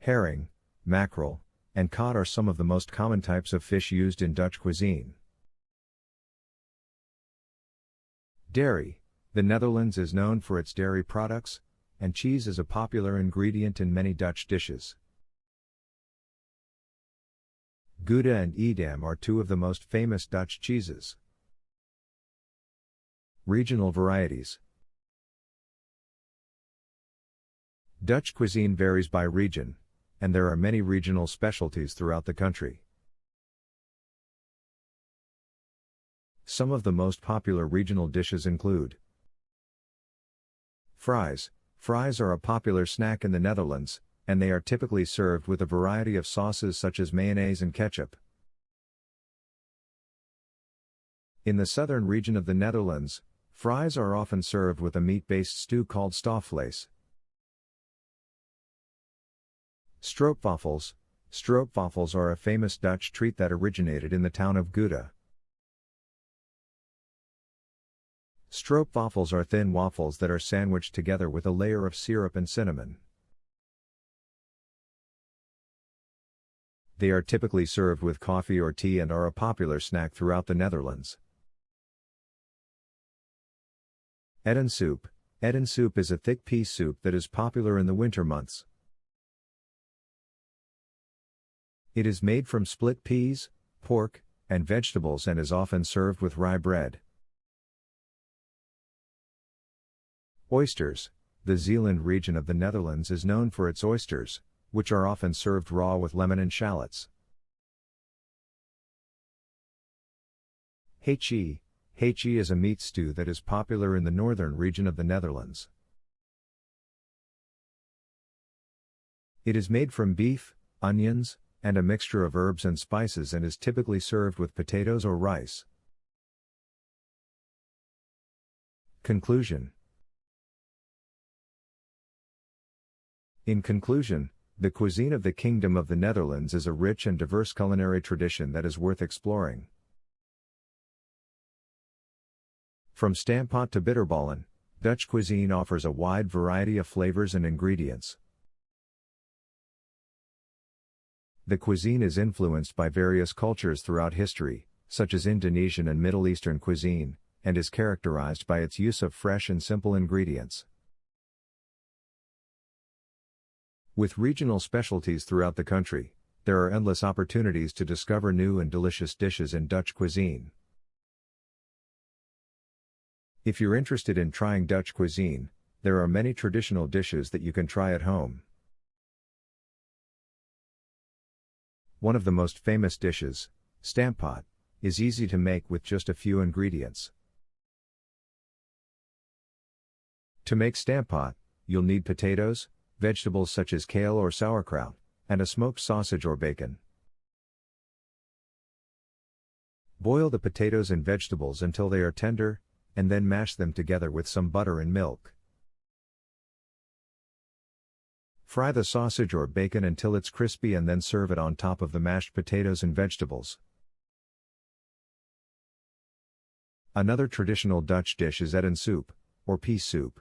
Herring, mackerel, and cod are some of the most common types of fish used in Dutch cuisine. Dairy. The Netherlands is known for its dairy products, and cheese is a popular ingredient in many Dutch dishes. Gouda and Edam are two of the most famous Dutch cheeses. Regional varieties. Dutch cuisine varies by region, and there are many regional specialties throughout the country. Some of the most popular regional dishes include fries. Fries are a popular snack in the Netherlands, and they are typically served with a variety of sauces such as mayonnaise and ketchup. In the southern region of the Netherlands, fries are often served with a meat-based stew called stoofvlees. Stroopwafels. Stroopwafels are a famous Dutch treat that originated in the town of Gouda. Stroopwafels are thin waffles that are sandwiched together with a layer of syrup and cinnamon. They are typically served with coffee or tea and are a popular snack throughout the Netherlands. Eden soup. Eden soup is a thick pea soup that is popular in the winter months. It is made from split peas, pork, and vegetables and is often served with rye bread. Oysters. The Zeeland region of the Netherlands is known for its oysters, which are often served raw with lemon and shallots. Hetchie. Hetchie is a meat stew that is popular in the northern region of the Netherlands. It is made from beef, onions, and a mixture of herbs and spices and is typically served with potatoes or rice. Conclusion. In conclusion, the cuisine of the Kingdom of the Netherlands is a rich and diverse culinary tradition that is worth exploring. From stampot to bitterballen, Dutch cuisine offers a wide variety of flavors and ingredients. The cuisine is influenced by various cultures throughout history, such as Indonesian and Middle Eastern cuisine, and is characterized by its use of fresh and simple ingredients. With regional specialties throughout the country, there are endless opportunities to discover new and delicious dishes in Dutch cuisine. If you're interested in trying Dutch cuisine, there are many traditional dishes that you can try at home. One of the most famous dishes, stampot, is easy to make with just a few ingredients. To make stampot, you'll need potatoes, vegetables such as kale or sauerkraut, and a smoked sausage or bacon. Boil the potatoes and vegetables until they are tender, and then mash them together with some butter and milk. Fry the sausage or bacon until it's crispy and then serve it on top of the mashed potatoes and vegetables. Another traditional Dutch dish is Eden soup, or pea soup.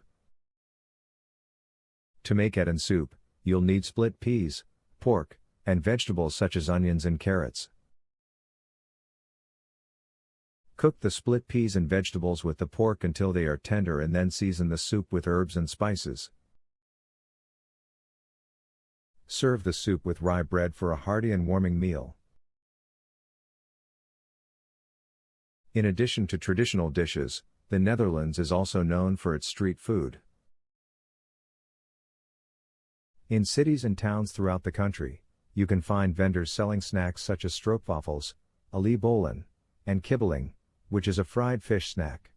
To make Eden soup, you'll need split peas, pork, and vegetables such as onions and carrots. Cook the split peas and vegetables with the pork until they are tender and then season the soup with herbs and spices. Serve the soup with rye bread for a hearty and warming meal. In addition to traditional dishes, the Netherlands is also known for its street food. In cities and towns throughout the country, you can find vendors selling snacks such as stroopwafels, oliebollen, and kibbeling, which is a fried fish snack.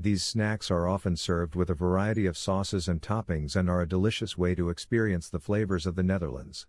These snacks are often served with a variety of sauces and toppings and are a delicious way to experience the flavors of the Netherlands.